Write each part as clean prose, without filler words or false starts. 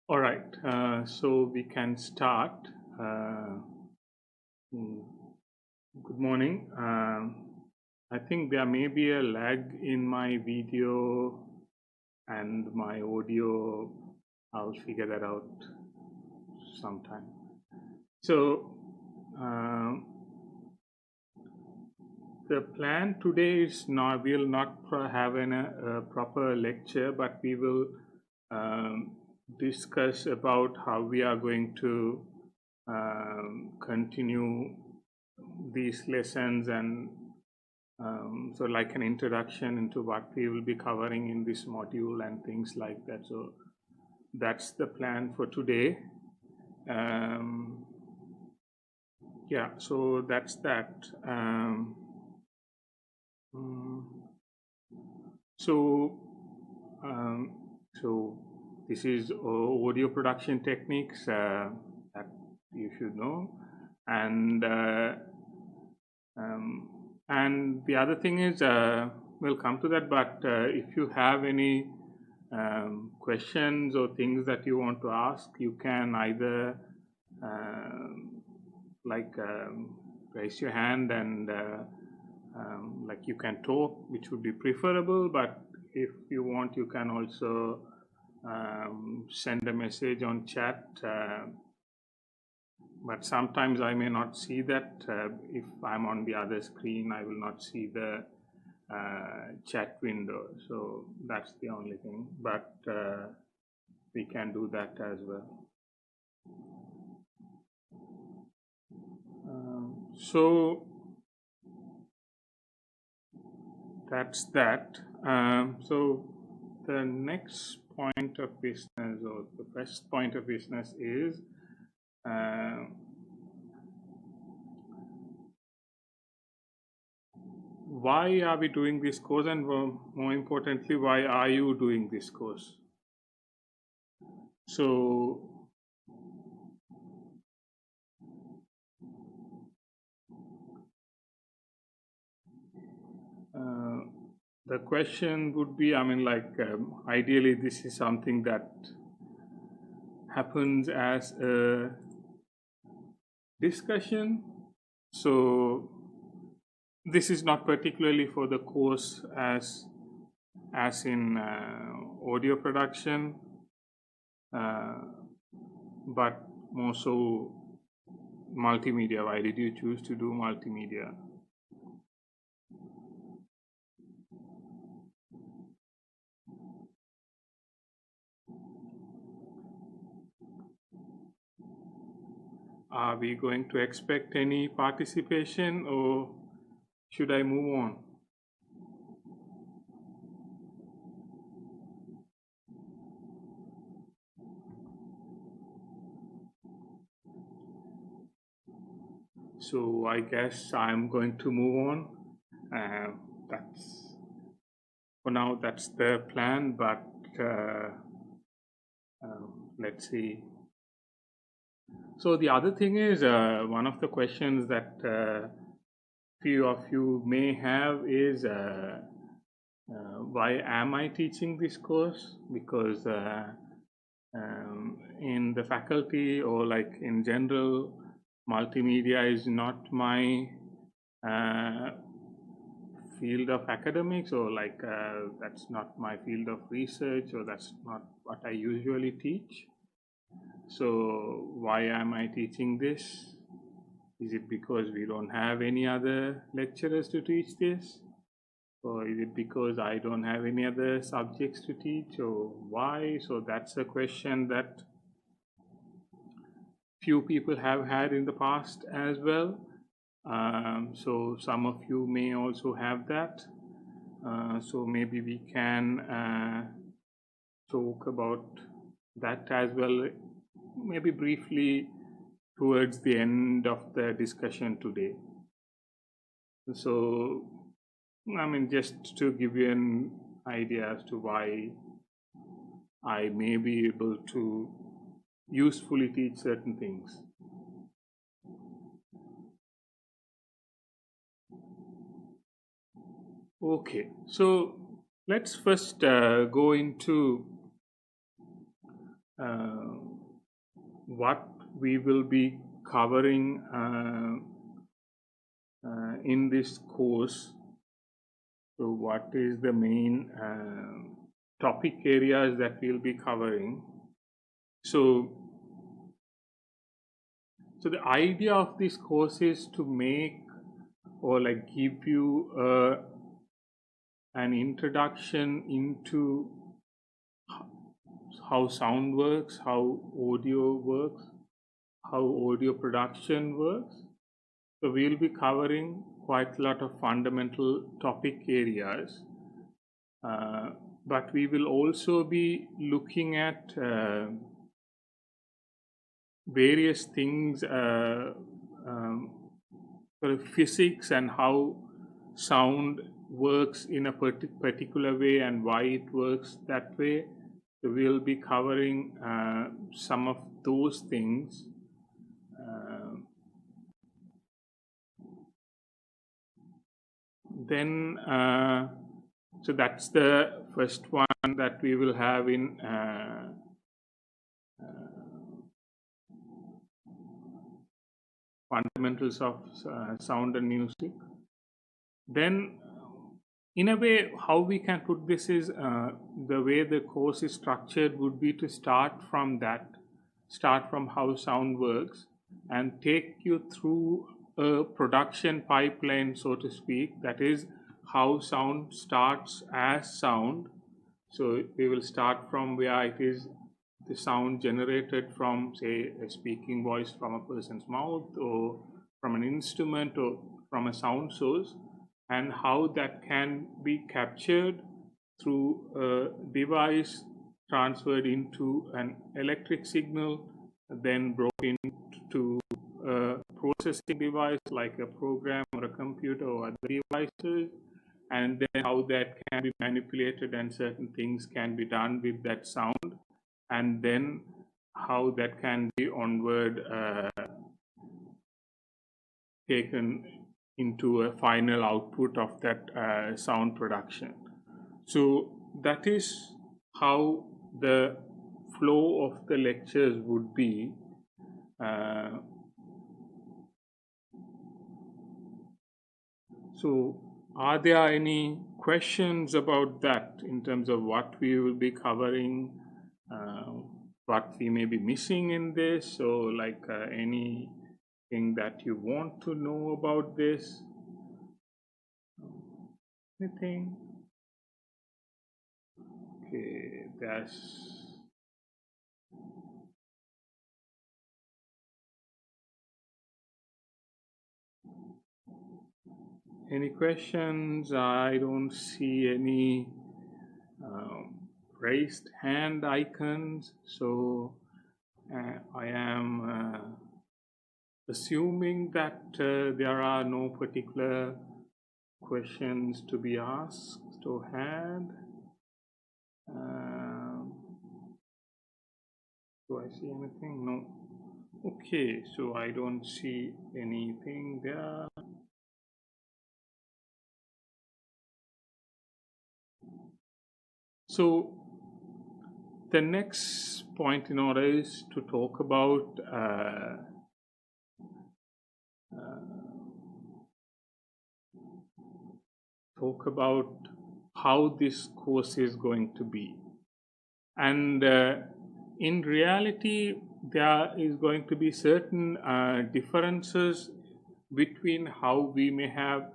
All right, so we can start. Uh, mm, Good morning. I think there may be a lag in my video and my audio. I'll figure that out sometime. So, um, the plan today is not, we'll not have a proper lecture, but we will discuss about how we are going to continue these lessons and so like an introduction into what we will be covering in this module and things like that. So that's the plan for today. Yeah, so that's that. So um, so this is audio production techniques that you should know, and and the other thing is we'll come to that. But if you have any questions or things that you want to ask, you can either like raise your hand and like you can talk, which would be preferable, but if you want you can also send a message on chat, but sometimes I may not see that. If I'm on the other screen, I will not see the chat window, so that's the only thing, but we can do that as well. So that's that. So the next point of business, or the first point of business, is why are we doing this course, and more importantly, why are you doing this course? So the question would be, I mean, like ideally this is something that happens as a discussion. So this is not particularly for the course as in audio production, but more so multimedia. Why did you choose to do multimedia? Are we going to expect any participation, or should I move on? So I guess I'm going to move on. That's for now. That's the plan, but let's see. So the other thing is, one of the questions that few of you may have is, why am I teaching this course? Because in the faculty, or like in general, multimedia is not my field of academics, or like that's not my field of research, or that's not what I usually teach. So why am I teaching this? Is it because we don't have any other lecturers to teach this? Or is it because I don't have any other subjects to teach, or why? So that's a question that few people have had in the past as well. So some of you may also have that. So maybe we can talk about that as well, maybe briefly towards the end of the discussion today. So, I mean, just to give you an idea as to why I may be able to usefully teach certain things. Okay, so let's first go into what we will be covering in this course. So what is the main topic areas that we'll be covering? So the idea of this course is to make or like give you an introduction into how sound works, how audio works, how audio production works. So we'll be covering quite a lot of fundamental topic areas, but we will also be looking at various things, physics and how sound works in a particular way and why it works that way. So we'll be covering some of those things. Then, so that's the first one that we will have in fundamentals of sound and music. Then, in a way, how we can put this is the way the course is structured would be to start from how sound works and take you through a production pipeline, so to speak, that is how sound starts as sound. So we will start from where it is the sound generated from, say, a speaking voice from a person's mouth or from an instrument or from a sound source, and how that can be captured through a device, transferred into an electric signal, then brought into a processing device like a program or a computer or other devices, and then how that can be manipulated and certain things can be done with that sound, and then how that can be onward taken into a final output of that sound production. So that is how the flow of the lectures would be. So are there any questions about that in terms of what we will be covering, what we may be missing in this, or like anything that you want to know about this? Anything? Okay, that's any questions? I don't see any raised hand icons, so I am assuming that there are no particular questions to be asked or had. Do I see anything? No. Okay, so I don't see anything there. So the next point in order is to talk about how this course is going to be, and in reality there is going to be certain differences between how we may have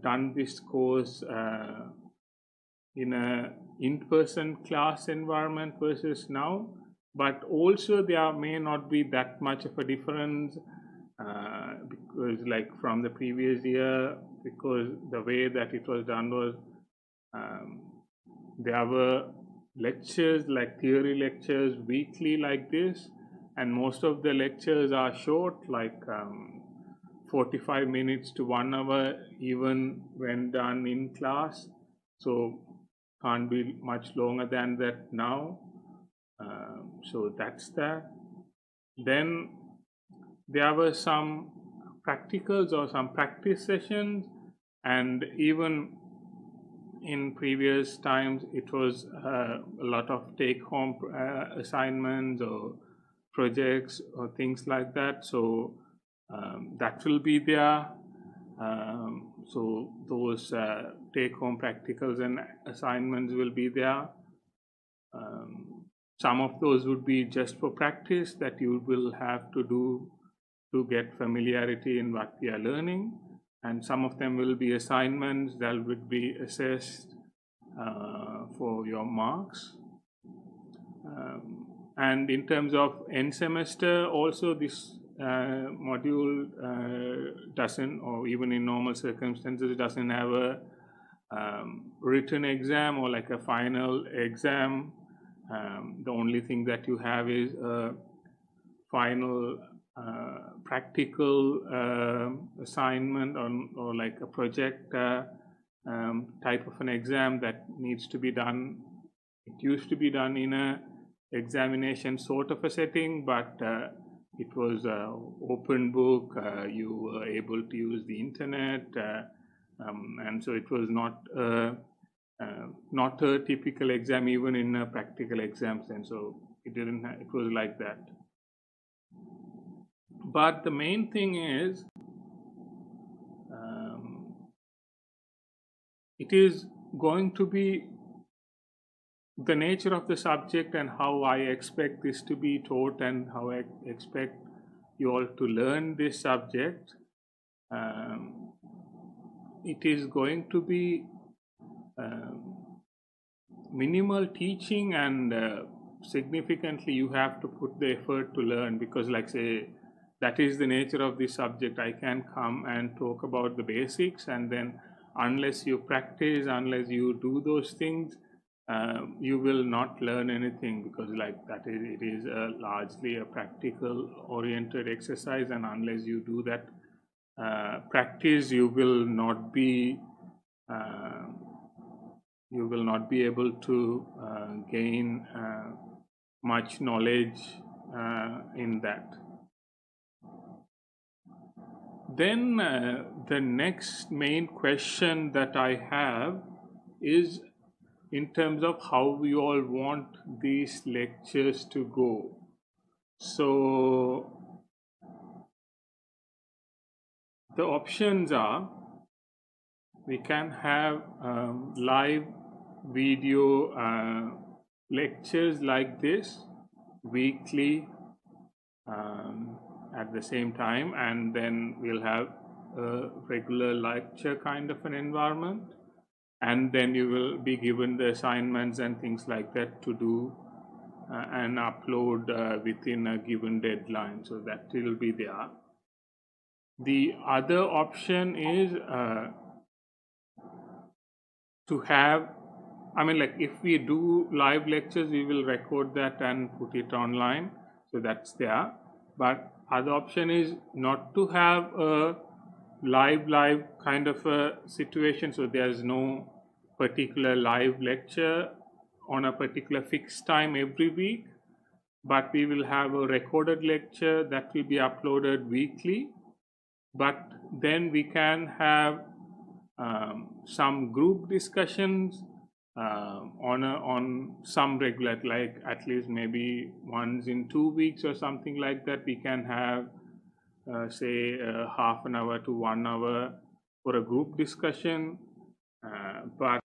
done this course in a in-person class environment versus now, but also there may not be that much of a difference because like from the previous year, because the way that it was done was there were lectures, like theory lectures, weekly like this, and most of the lectures are short, like 45 minutes to 1 hour, even when done in class. So can't be much longer than that now. So that's that. Then there were some practicals or some practice sessions, and even in previous times it was a lot of take-home assignments or projects or things like that. So that will be there. So those take-home practicals and assignments will be there. Some of those would be just for practice that you will have to do to get familiarity in what we are learning, and some of them will be assignments that would be assessed for your marks. And in terms of end semester, also this module doesn't, or even in normal circumstances, doesn't have a written exam or like a final exam. The only thing that you have is a final practical assignment or like a project type of an exam that needs to be done. It used to be done in a examination sort of a setting, but it was open book. You were able to use the internet, and so it was not a typical exam, even in a practical exam sense. So it didn't. It was like that. But the main thing is, it is going to be the nature of the subject and how I expect this to be taught and how I expect you all to learn this subject. It is going to be minimal teaching, and significantly you have to put the effort to learn, because like say that is the nature of this subject. I can come and talk about the basics, and then unless you practice, unless you do those things, you will not learn anything, because like that is, it is largely a practical oriented exercise, and unless you do that practice, you will not be able to gain much knowledge in that. Then the next main question that I have is in terms of how we all want these lectures to go. So the options are, we can have live video lectures like this weekly at the same time, and then we'll have a regular lecture kind of an environment, and then you will be given the assignments and things like that to do and upload within a given deadline. So that will be there. The other option is to have, I mean, like if we do live lectures, we will record that and put it online. So that's there. But other option is not to have a live kind of a situation. So there's no particular live lecture on a particular fixed time every week, but we will have a recorded lecture that will be uploaded weekly. But then we can have some group discussions on some regular, like at least maybe once in 2 weeks or something like that. We can have say half an hour to 1 hour for a group discussion, but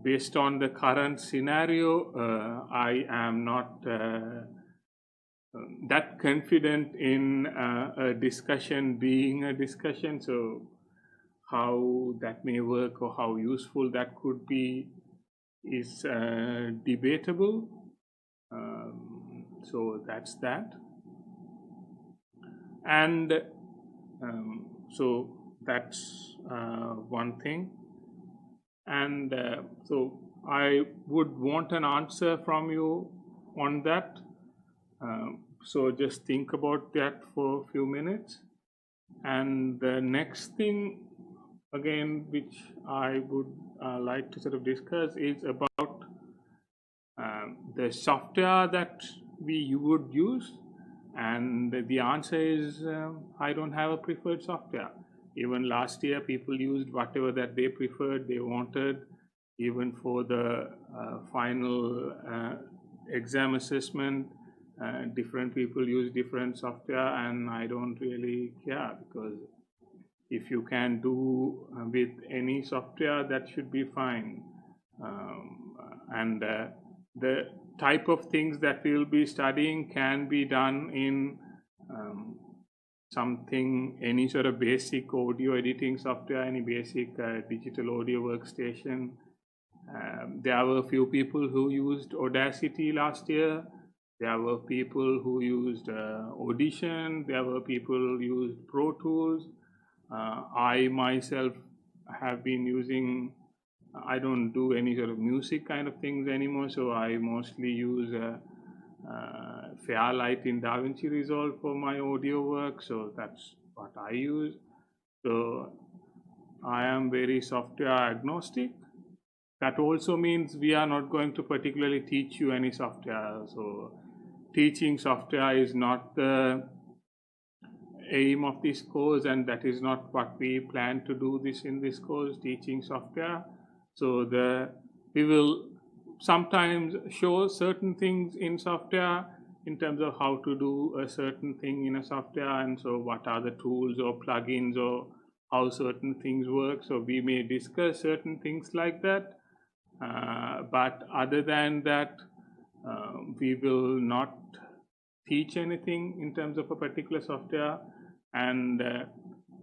based on the current scenario, I am not that confident in a discussion being a discussion. So how that may work or how useful that could be is debatable. So that's that. And so that's one thing. And so I would want an answer from you on that. So just think about that for a few minutes. And the next thing, again, which I would like to sort of discuss is about the software that we would use. And the answer is I don't have a preferred software. Even last year, people used whatever that they preferred, they wanted. Even for the final exam assessment, different people use different software, and I don't really care, because if you can do with any software, that should be fine. And the type of things that we'll be studying can be done in any sort of basic audio editing software, any basic digital audio workstation. There were a few people who used Audacity last year. There were people who used Audition. There were people who used Pro Tools. I myself have been using, I don't do any sort of music kind of things anymore, so I mostly use Fairlight in DaVinci Resolve for my audio work, so that's what I use. So I am very software agnostic. That also means we are not going to particularly teach you any software. So teaching software is not the aim of this course, and that is not what we plan to do in this course, teaching software. So we will sometimes show certain things in software in terms of how to do a certain thing in a software, and so what are the tools or plugins or how certain things work. So we may discuss certain things like that, but other than that, we will not teach anything in terms of a particular software. And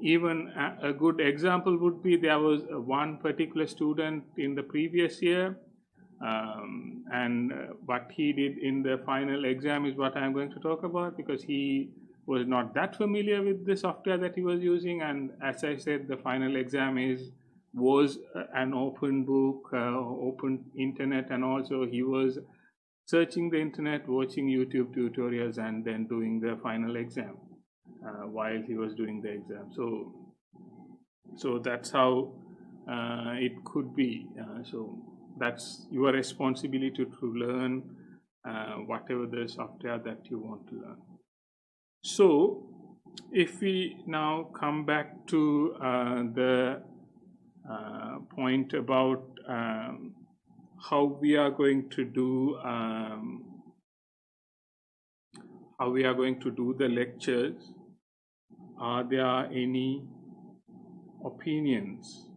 even a good example would be, there was one particular student in the previous year, and what he did in the final exam is what I'm going to talk about, because he was not that familiar with the software that he was using. And as I said, the final exam was an open book, open internet, and also he was searching the internet, watching YouTube tutorials, and then doing the final exam while he was doing the exam. So that's how it could be. So that's your responsibility to learn whatever the software that you want to learn. So if we now come back to the point about how we are going to do the lectures, are there any opinions?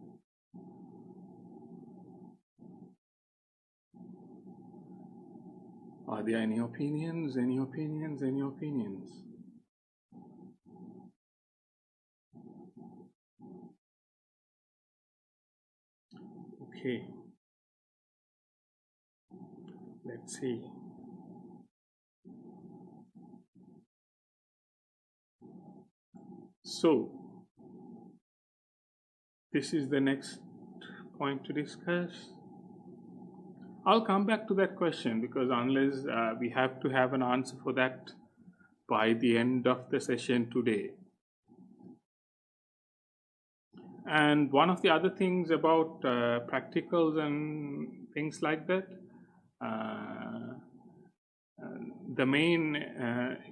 Are there any opinions? Any opinions? Any opinions? Okay. Let's see. So this is the next point to discuss. I'll come back to that question, because unless we have to have an answer for that by the end of the session today. And one of the other things about practicals and things like that, the main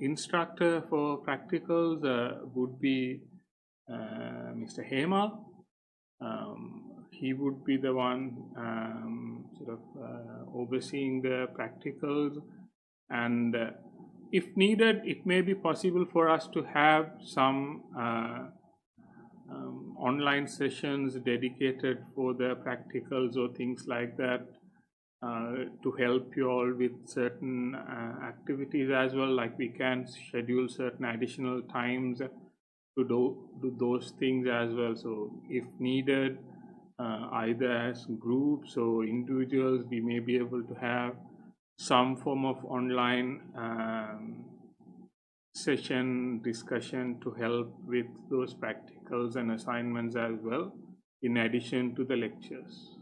instructor for practicals would be Mr. Nimal. He would be the one overseeing the practicals, and if needed, it may be possible for us to have some online sessions dedicated for the practicals or things like that, to help you all with certain activities as well. Like we can schedule certain additional times to do those things as well. So if needed, either as groups or individuals, we may be able to have some form of online session discussion to help with those practicals and assignments as well, in addition to the lectures.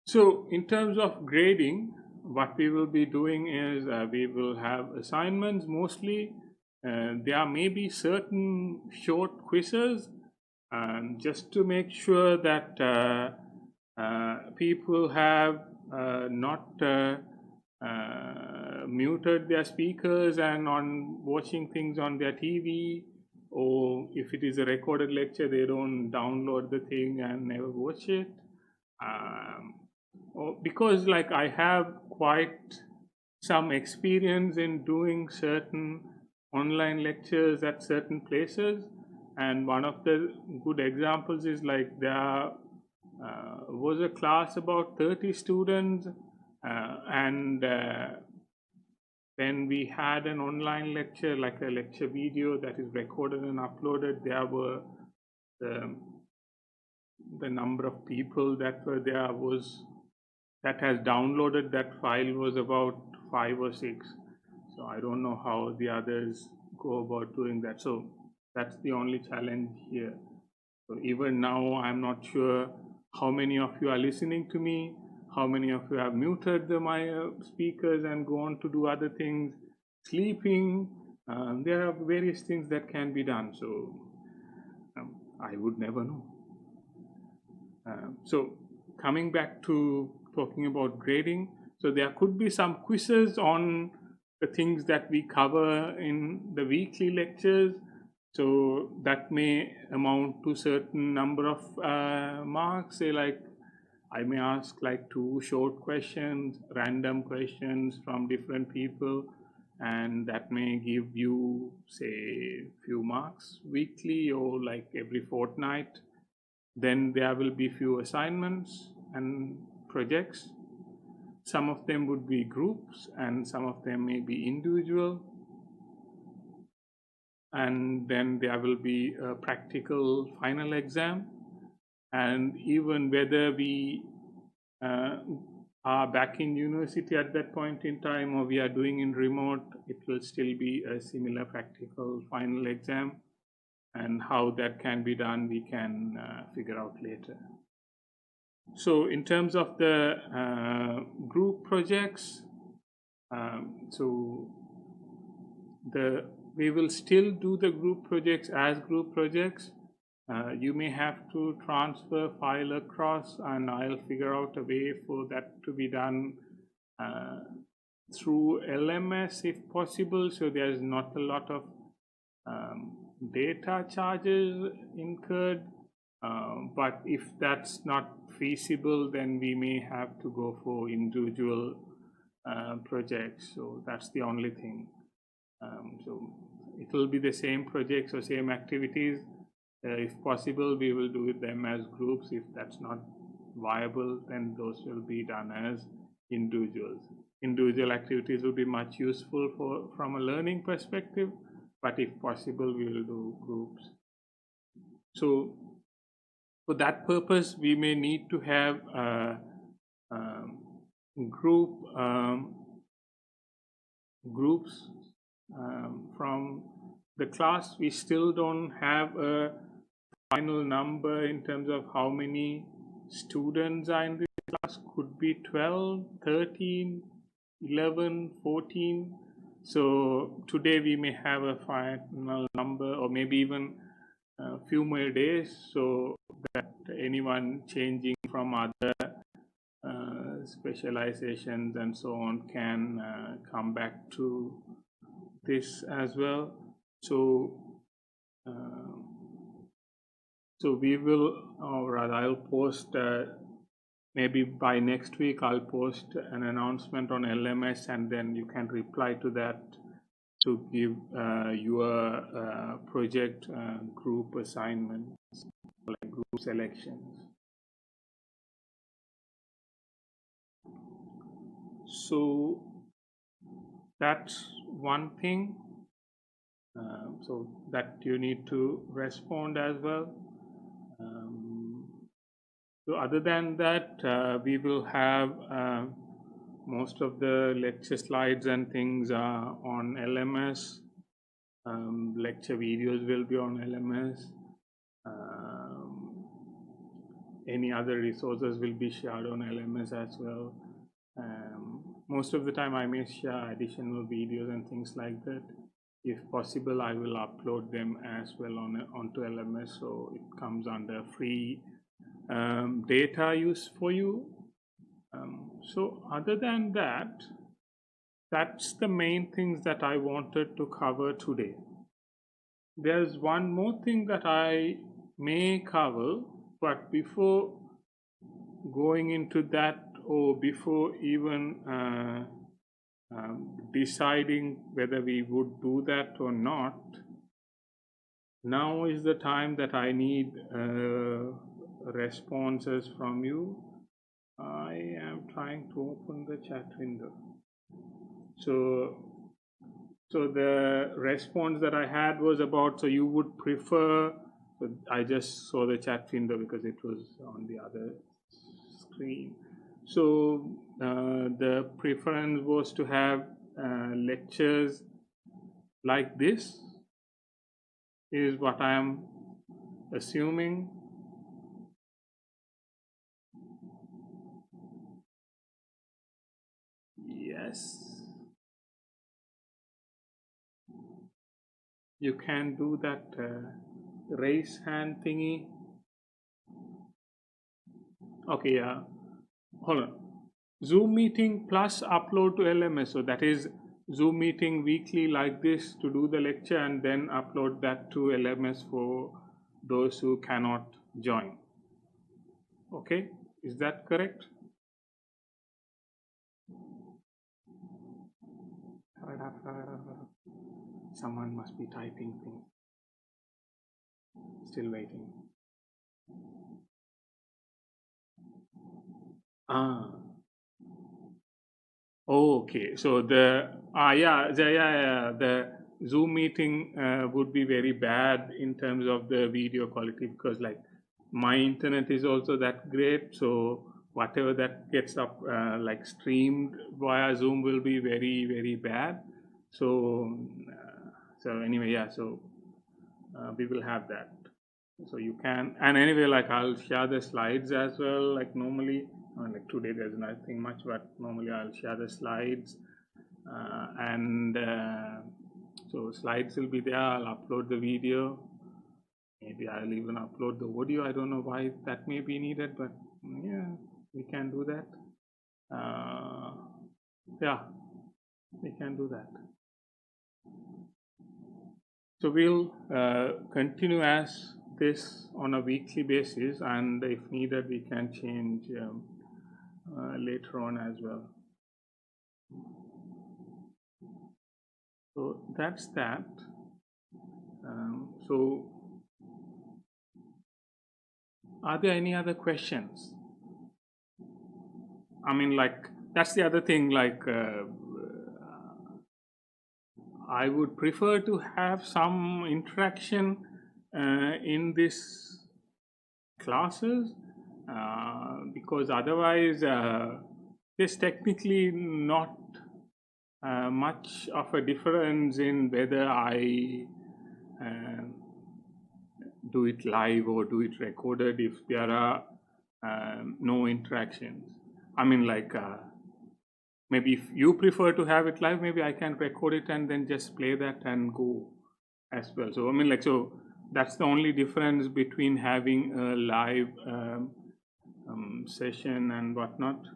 So in terms of grading, what we will be doing is we will have assignments mostly. There may be certain short quizzes, and just to make sure that people have not muted their speakers and on watching things on their TV, or if it is a recorded lecture, they don't download the thing and never watch it. Or because like I have quite some experience in doing certain online lectures at certain places, and one of the good examples is like there was a class about 30 students, and when we had an online lecture, like a lecture video that is recorded and uploaded, there were the number of people that were there was that has downloaded that file was about 5 or 6. So I don't know how the others go about doing that. So that's the only challenge here. So even now, I'm not sure how many of you are listening to me, how many of you have muted my speakers and go on to do other things, sleeping. There are various things that can be done. So I would never know. So coming back to talking about grading, so there could be some quizzes on the things that we cover in the weekly lectures. So that may amount to certain number of marks. Say like I may ask like 2 short questions, random questions from different people, and that may give you say few marks weekly or like every fortnight. Then there will be few assignments and projects. Some of them would be groups and some of them may be individual. And then there will be a practical final exam. And even whether we are back in university at that point in time or we are doing in remote, it will still be a similar practical final exam. And how that can be done, we can figure out later. So in terms of the group projects, we will still do the group projects as group projects. You may have to transfer file across, and I'll figure out a way for that to be done through LMS if possible, so there's not a lot of data charges incurred, but if that's not feasible, then we may have to go for individual projects. So that's the only thing. So it will be the same projects or same activities. If possible, we will do them as groups. If that's not viable, then those will be done as individuals. Individual activities will be much useful from a learning perspective, but if possible, we will do groups. So for that purpose, we may need to have groups from the class. We still don't have a final number in terms of how many students are in this class. Could be 12, 13, 11, 14. So today we may have a final number, or maybe even a few more days, so that anyone changing from other specializations and so on can come back to this as well. So we will, or rather I'll post maybe by next week I'll post an announcement on LMS, and then you can reply to that to give your project group assignments, like group selections. So that's one thing. So that you need to respond as well. So other than that, we will have most of the lecture slides and things are on LMS. Lecture videos will be on LMS. Any other resources will be shared on LMS as well. Most of the time I may share additional videos and things like that. If possible, I will upload them as well onto LMS, so it comes under free data use for you. So other than that, that's the main things that I wanted to cover today. there's one more thing that I may cover, but before going into that, or before even deciding whether we would do that or not, now is the time that I need responses from you. I am trying to open the chat window. So the response that I had was about, so you would prefer, so I just saw the chat window because it was on the other screen. So the preference was to have lectures like this, is what I am assuming. Yes. You can do that raise hand thingy. Okay, yeah. Hold on. Zoom meeting plus upload to LMS. So that is Zoom meeting weekly like this to do the lecture and then upload that to LMS for those who cannot join. Okay, is that correct? Someone must be typing things. Still waiting. Okay, so the Zoom meeting would be very bad in terms of the video quality, because like my internet is also that great, so whatever that gets up like streamed via Zoom will be very, very bad. So anyway, yeah, so we will have that. So you can, and anyway, like I'll share the slides as well, like normally. Like today there's nothing much, but normally I'll share the slides, and so slides will be there. I'll upload the video. Maybe I'll even upload the audio. I don't know why that may be needed, but yeah, we can do that. Yeah, we can do that. So we'll continue as this on a weekly basis, and if needed, we can change later on as well. So that's that. So are there any other questions? I mean, like, that's the other thing, like, I would prefer to have some interaction in this classes, because otherwise there's technically not much of a difference in whether I do it live or do it recorded if there are no interactions. I mean, like, maybe if you prefer to have it live, maybe I can record it and then just play that and go as well. So I mean, like, so that's the only difference between having a live session and whatnot.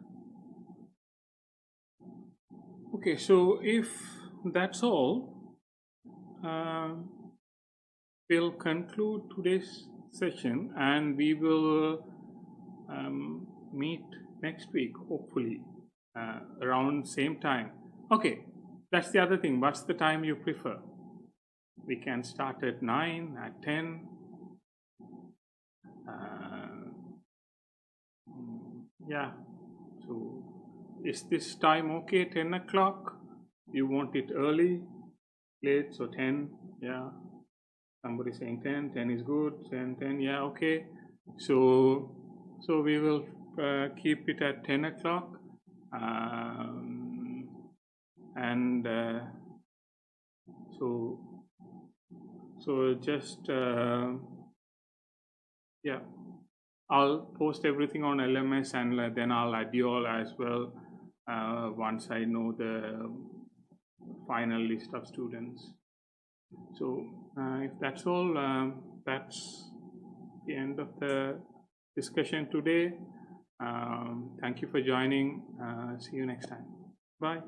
Okay, so if that's all, we'll conclude today's session, and we will meet next week, hopefully, around same time. Okay, that's the other thing. What's the time you prefer? We can start at 9, at 10. Yeah, so is this time okay? 10 o'clock? You want it early, late? So 10, yeah. Somebody saying 10, 10 is good, 10, yeah, okay. So we will keep it at 10 o'clock. And so just, yeah, I'll post everything on LMS, and then I'll add you all as well once I know the final list of students. So if that's all, that's the end of the discussion today. Thank you for joining. See you next time. Bye.